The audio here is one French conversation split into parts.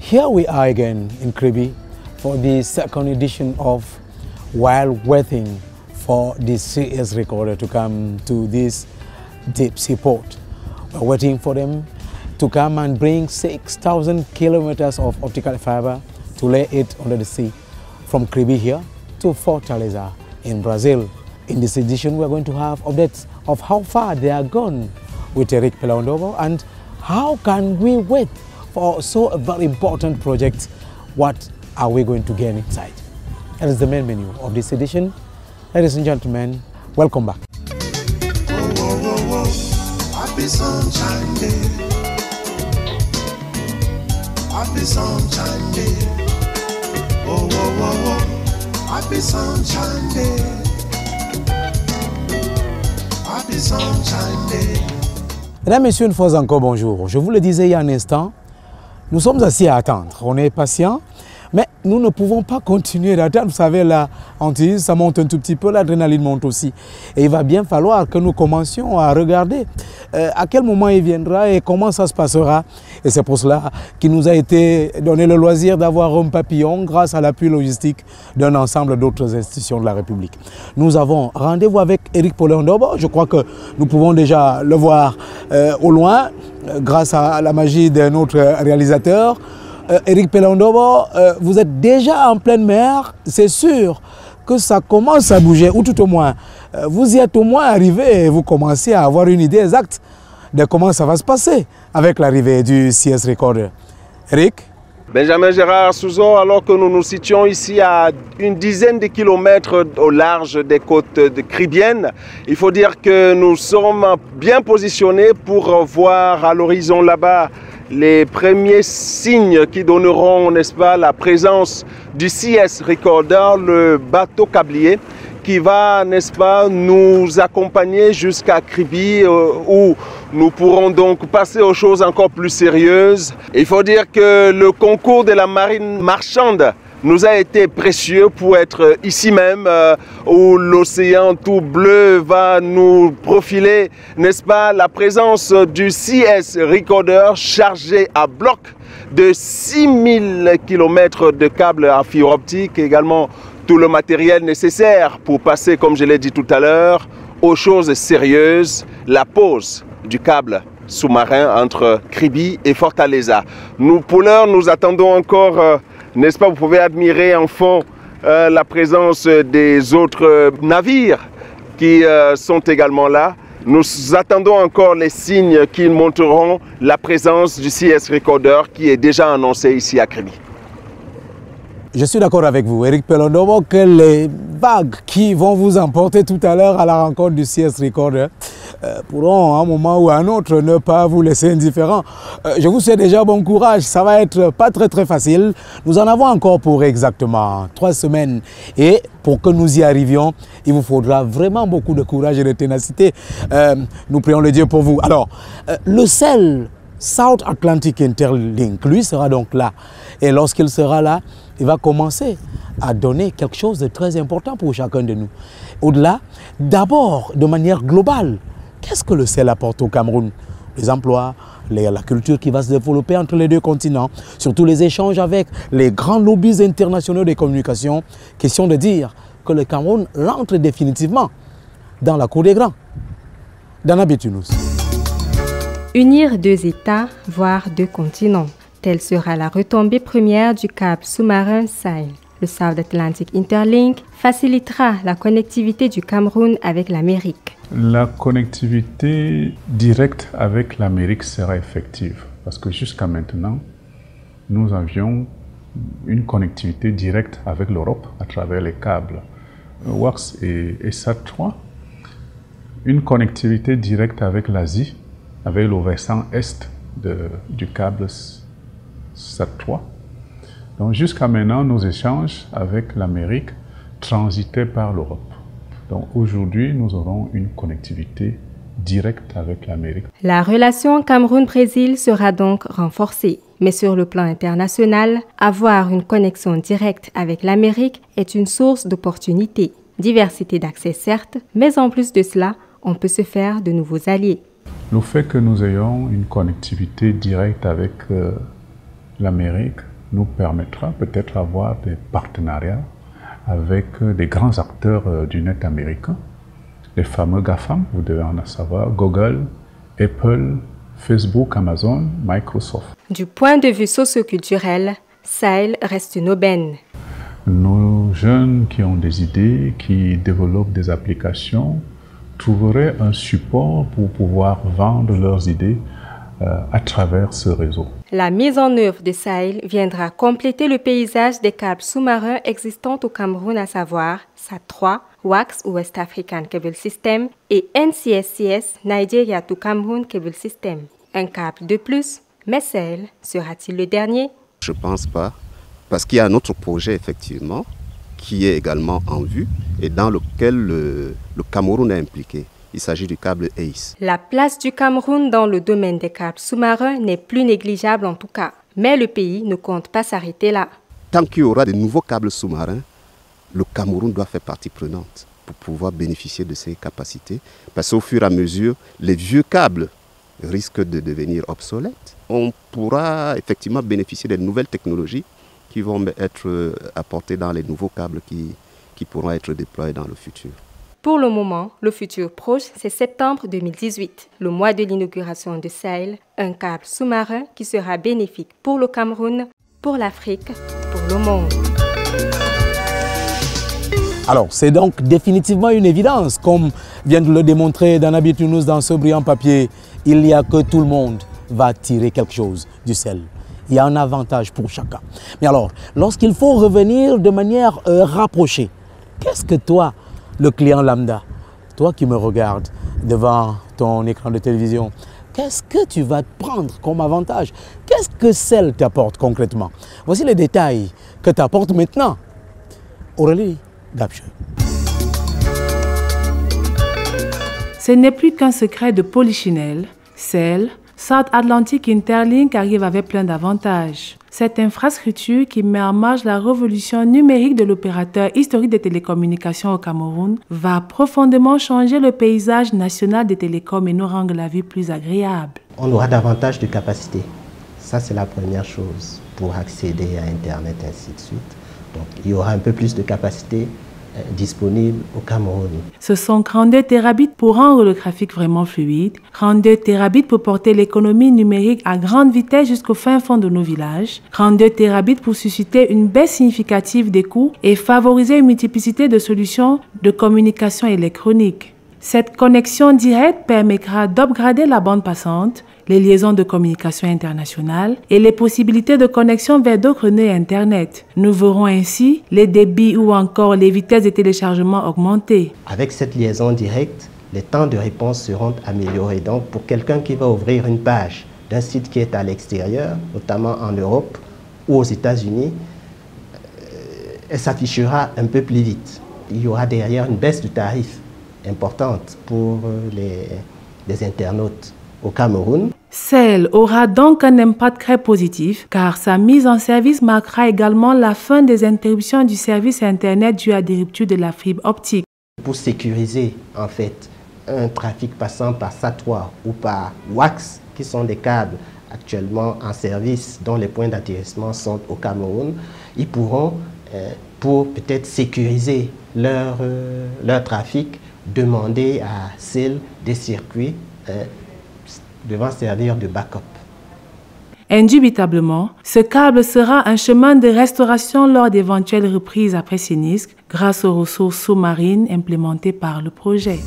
Here we are again in Kribi for the second edition of While Waiting for the CS Recorder to come to this deep sea port. We're waiting for them to come and bring 6,000 kilometers of optical fiber to lay it under the sea from Kribi here to Fortaleza in Brazil. In this edition, we're going to have updates of how far they are gone with Eric Pelaondobo and how can we wait for so a very important project. What are we going to gain inside? That is the main menu of this edition. Ladies and gentlemen, welcome back. Happy Sunshine Day. Happy Sunshine Day. Oh, oh, oh, oh. Happy Sunshine Day. Happy Sunshine Day. Mesdames, Messieurs, une fois encore, bonjour. Je vous le disais il y a un instant, nous sommes assis à attendre. On est patient, mais nous ne pouvons pas continuer d'attendre. Vous savez, la hantise, ça monte un tout petit peu, l'adrénaline monte aussi. Et il va bien falloir que nous commencions à regarder à quel moment il viendra et comment ça se passera. Et c'est pour cela qu'il nous a été donné le loisir d'avoir un papillon grâce à l'appui logistique d'un ensemble d'autres institutions de la République. Nous avons rendez-vous avec Eric Pelaondobo. Je crois que nous pouvons déjà le voir au loin grâce à la magie de notre réalisateur. Eric Pelaondobo, vous êtes déjà en pleine mer, c'est sûr que ça commence à bouger, ou tout au moins, vous y êtes au moins arrivé et vous commencez à avoir une idée exacte de comment ça va se passer avec l'arrivée du CS Recorder. Eric? Benjamin Gérard Souzo, alors que nous nous situons ici à une dizaine de kilomètres au large des côtes kribiennes, il faut dire que nous sommes bien positionnés pour voir à l'horizon là-bas les premiers signes qui donneront, n'est-ce pas, la présence du CS Recorder, le bateau câblier, qui va, n'est-ce pas, nous accompagner jusqu'à Kribi, où nous pourrons donc passer aux choses encore plus sérieuses. Il faut dire que le concours de la marine marchande nous a été précieux pour être ici même, où l'océan tout bleu va nous profiler, n'est-ce pas, la présence du CS Recorder chargé à bloc de 6000 km de câbles à fibre optique, également tout le matériel nécessaire pour passer, comme je l'ai dit tout à l'heure, aux choses sérieuses, la pose du câble sous-marin entre Kribi et Fortaleza. Nous, pour l'heure, nous attendons encore, n'est-ce pas, vous pouvez admirer en fond la présence des autres navires qui sont également là. Nous attendons encore les signes qui montreront la présence du CS Recorder qui est déjà annoncé ici à Kribi. Je suis d'accord avec vous, Eric Pelaondobo, que les vagues qui vont vous emporter tout à l'heure à la rencontre du CS Recorder pourront, à un moment ou à un autre, ne pas vous laisser indifférent. Je vous souhaite déjà bon courage, ça va être pas très facile. Nous en avons encore pour exactement 3 semaines et pour que nous y arrivions, il vous faudra vraiment beaucoup de courage et de ténacité. Nous prions le Dieu pour vous. Alors, le sel South Atlantic Interlink, lui, sera donc là. Et lorsqu'il sera là, il va commencer à donner quelque chose de très important pour chacun de nous. Au-delà, d'abord, de manière globale, qu'est-ce que le sel apporte au Cameroun? Les emplois, la culture qui va se développer entre les deux continents, surtout les échanges avec les grands lobbies internationaux des communications. Question de dire que le Cameroun rentre définitivement dans la cour des grands. Dana Bitunus. Unir 2 États, voire 2 continents. Telle sera la retombée première du câble sous-marin Sahel. Le South Atlantic Interlink facilitera la connectivité du Cameroun avec l'Amérique. La connectivité directe avec l'Amérique sera effective parce que jusqu'à maintenant, nous avions une connectivité directe avec l'Europe à travers les câbles WAX et SAT3, une connectivité directe avec l'Asie, avec le versant est du câble SAT3. Donc jusqu'à maintenant, nos échanges avec l'Amérique transitaient par l'Europe. Donc aujourd'hui, nous aurons une connectivité directe avec l'Amérique. La relation Cameroun-Brésil sera donc renforcée. Mais sur le plan international, avoir une connexion directe avec l'Amérique est une source d'opportunités. Diversité d'accès certes, mais en plus de cela, on peut se faire de nouveaux alliés. Le fait que nous ayons une connectivité directe avec l'Amérique nous permettra peut-être d'avoir des partenariats avec des grands acteurs du net américain, les fameux GAFAM, vous devez en savoir, Google, Apple, Facebook, Amazon, Microsoft. Du point de vue socioculturel, Sahel reste une aubaine. Nos jeunes qui ont des idées, qui développent des applications, trouveraient un support pour pouvoir vendre leurs idées à travers ce réseau. La mise en œuvre de Sahel viendra compléter le paysage des câbles sous-marins existants au Cameroun, à savoir SAT3, WACS ou West African Cable System et NCSCS, Nigeria to Cameroun Cable System. Un câble de plus, mais Sahel sera-t-il le dernier? Je ne pense pas, parce qu'il y a un autre projet effectivement qui est également en vue et dans lequel le Cameroun est impliqué. Il s'agit du câble ACE. La place du Cameroun dans le domaine des câbles sous-marins n'est plus négligeable en tout cas. Mais le pays ne compte pas s'arrêter là. Tant qu'il y aura de nouveaux câbles sous-marins, le Cameroun doit faire partie prenante pour pouvoir bénéficier de ces capacités. Parce qu'au fur et à mesure, les vieux câbles risquent de devenir obsolètes. On pourra effectivement bénéficier des nouvelles technologies qui vont être apportées dans les nouveaux câbles qui pourront être déployés dans le futur. Pour le moment, le futur proche, c'est septembre 2018, le mois de l'inauguration de Sahel, un câble sous-marin qui sera bénéfique pour le Cameroun, pour l'Afrique, pour le monde. Alors, c'est donc définitivement une évidence, comme vient de le démontrer Dana Bitounous dans ce brillant papier. Il n'y a que tout le monde va tirer quelque chose du sel. Il y a un avantage pour chacun. Mais alors, lorsqu'il faut revenir de manière rapprochée, qu'est-ce que toi, le client lambda, toi qui me regardes devant ton écran de télévision, qu'est-ce que tu vas prendre comme avantage? Qu'est-ce que Sahel t'apporte concrètement? Voici les détails que t'apporte maintenant Aurélie Gapche. Ce n'est plus qu'un secret de Polichinelle. Sahel, South Atlantic Interlink arrive avec plein d'avantages. Cette infrastructure qui met en marche la révolution numérique de l'opérateur historique des télécommunications au Cameroun va profondément changer le paysage national des télécoms et nous rendre la vie plus agréable. On aura davantage de capacité. Ça, c'est la première chose pour accéder à Internet, ainsi de suite. Donc, il y aura un peu plus de capacité disponible au Cameroun. Ce sont 32 terabits pour rendre le trafic vraiment fluide, 32 terabits pour porter l'économie numérique à grande vitesse jusqu'au fin fond de nos villages, 32 terabits pour susciter une baisse significative des coûts et favoriser une multiplicité de solutions de communication électronique. Cette connexion directe permettra d'upgrader la bande passante, les liaisons de communication internationale et les possibilités de connexion vers d'autres nœuds Internet. Nous verrons ainsi les débits ou encore les vitesses de téléchargement augmenter. Avec cette liaison directe, les temps de réponse seront améliorés. Donc, pour quelqu'un qui va ouvrir une page d'un site qui est à l'extérieur, notamment en Europe ou aux États-Unis, elle s'affichera un peu plus vite. Il y aura derrière une baisse de tarif importante pour les internautes au Cameroun. Sahel aura donc un impact très positif car sa mise en service marquera également la fin des interruptions du service Internet dû à des ruptures de la fibre optique. Pour sécuriser en fait un trafic passant par SAT3 ou par WACS, qui sont des câbles actuellement en service dont les points d'atterrissement sont au Cameroun, ils pourront, pour peut-être sécuriser leur trafic, demander à Sahel des circuits devant servir de backup. Indubitablement, ce câble sera un chemin de restauration lors d'éventuelles reprises après sinistre grâce aux ressources sous-marines implémentées par le projet.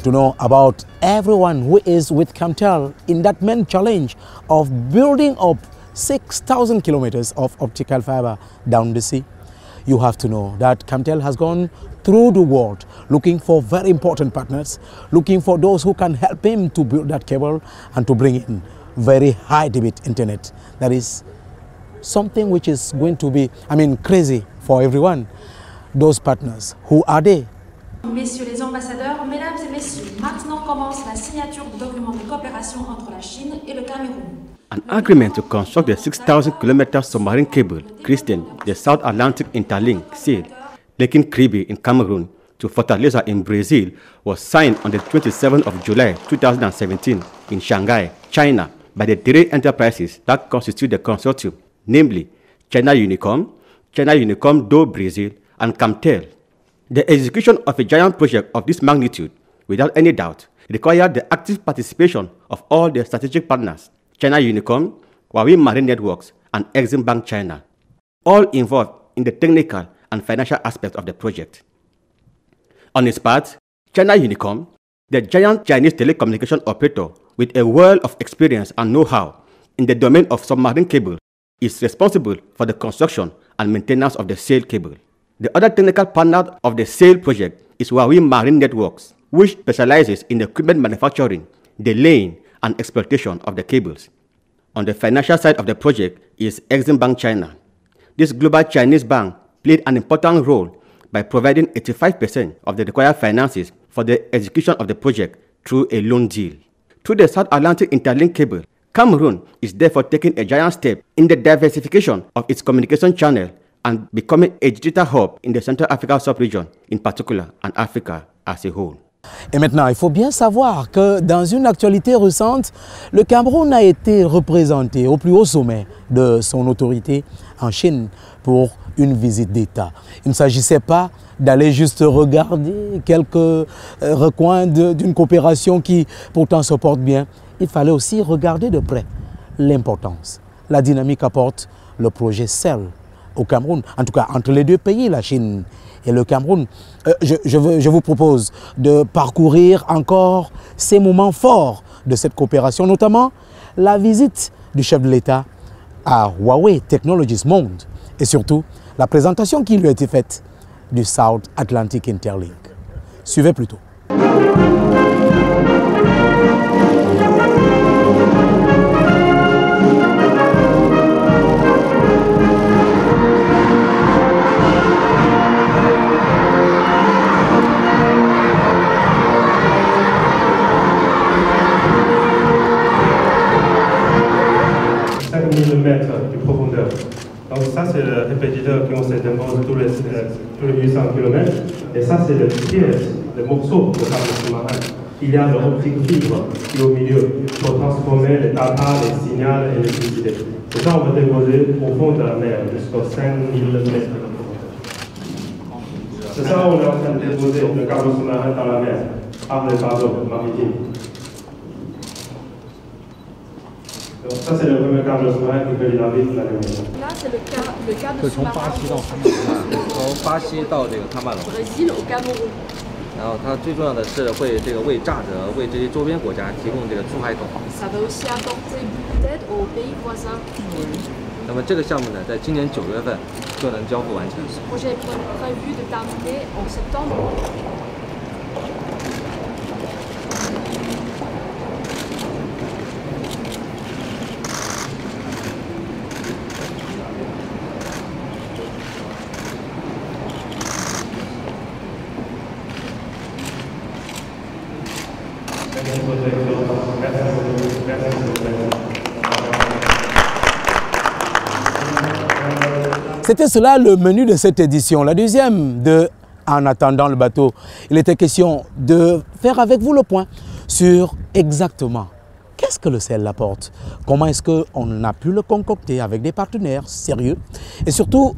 To know about everyone who is with Camtel in that main challenge of building up 6,000 kilometers of optical fiber down the sea, you have to know that Camtel has gone through the world looking for very important partners, looking for those who can help him to build that cable and to bring in very high debit internet. That is something which is going to be, crazy for everyone. Those partners, who are they? Messieurs les ambassadeurs, mesdames et messieurs, maintenant commence la signature du document de coopération entre la Chine et le Cameroun. An agreement to construct the 6,000 km submarine cable, Christian, the South Atlantic Interlink, SAIL, linking Kribi in Cameroon to Fortaleza in Brazil, was signed on the 27th of July 2017 in Shanghai, China, by the three enterprises that constitute the consortium namely China Unicom, China Unicom do Brazil, and Camtel. The execution of a giant project of this magnitude, without any doubt, required the active participation of all the strategic partners, China Unicom, Huawei Marine Networks, and Exim Bank China, all involved in the technical and financial aspects of the project. On its part, China Unicom, the giant Chinese telecommunication operator with a world of experience and know-how in the domain of submarine cable, is responsible for the construction and maintenance of the sail cable. The other technical partner of the sail project is Huawei Marine Networks, which specializes in the equipment manufacturing, the laying, and exploitation of the cables. On the financial side of the project is Exim Bank China. This global Chinese bank played an important role by providing 85% of the required finances for the execution of the project through a loan deal. Through the South Atlantic Interlink cable, Cameroon is therefore taking a giant step in the diversification of its communication channel and becoming a digital hub in the Central Africa sub-region in particular and Africa as a whole. Et maintenant, il faut bien savoir que dans une actualité récente, le Cameroun a été représenté au plus haut sommet de son autorité en Chine pour une visite d'État. Il ne s'agissait pas d'aller juste regarder quelques recoins d'une coopération qui pourtant se porte bien. Il fallait aussi regarder de près l'importance, la dynamique qu'apporte le projet CEL au Cameroun, en tout cas entre les deux pays, la Chine et le Cameroun. Je vous propose de parcourir encore ces moments forts de cette coopération, notamment la visite du chef de l'État à Huawei Technologies Monde et surtout la présentation qui lui a été faite du South Atlantic Interlink. Suivez plutôt. De profondeur. Donc ça c'est le répétiteur qu'on se dépose tous les 800 km et ça c'est le pièce, le morceau de câble sous-marin. Il y a l'optique fibre qui est au milieu pour transformer les data, les signaux et l'électricité. Et ça on va déposer au fond de la mer jusqu'à 5000 mètres de profondeur. C'est ça on est en train de déposer le câble sous-marin dans la mer par les bateaux maritimes. Donc ça c'est le premier câble sous-marin qui peut naviguer la mer. Là c'est le câble sous-marin Brésil au Cameroun. 然后它最重要的是会为乍得为这些周边国家提供这个出海口。Ça va aussi apporter beaucoup d'aide aux pays voisins. 那么这个项目呢，在今年9月份就能交付完成。Ce projet est prévu de terminer en septembre. C'était cela le menu de cette édition. La deuxième de En attendant le bateau, il était question de faire avec vous le point sur exactement qu'est-ce que le sel apporte, comment est-ce qu'on a pu le concocter avec des partenaires sérieux et surtout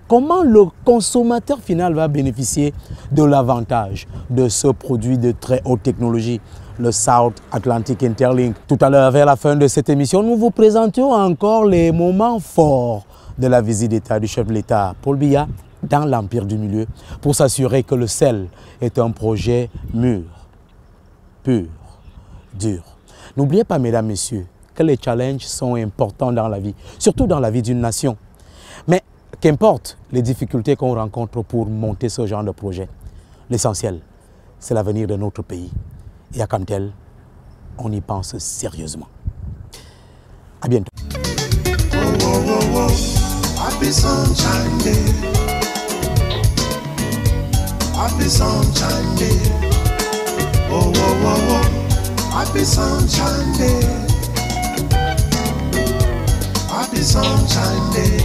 comment le consommateur final va bénéficier de l'avantage de ce produit de très haute technologie, le South Atlantic Interlink. Tout à l'heure, vers la fin de cette émission, nous vous présentions encore les moments forts de la visite d'État du chef de l'État, Paul Biya, dans l'Empire du Milieu, pour s'assurer que le sel est un projet mûr, pur, dur. N'oubliez pas, mesdames, messieurs, que les challenges sont importants dans la vie, surtout dans la vie d'une nation. Mais qu'importe les difficultés qu'on rencontre pour monter ce genre de projet, l'essentiel, c'est l'avenir de notre pays. Et à Camtel, on y pense sérieusement. À bientôt. Happy Sunshine Day. Happy Sunshine Day. Oh, oh, oh, oh. Happy Sunshine Day. Happy Sunshine Day.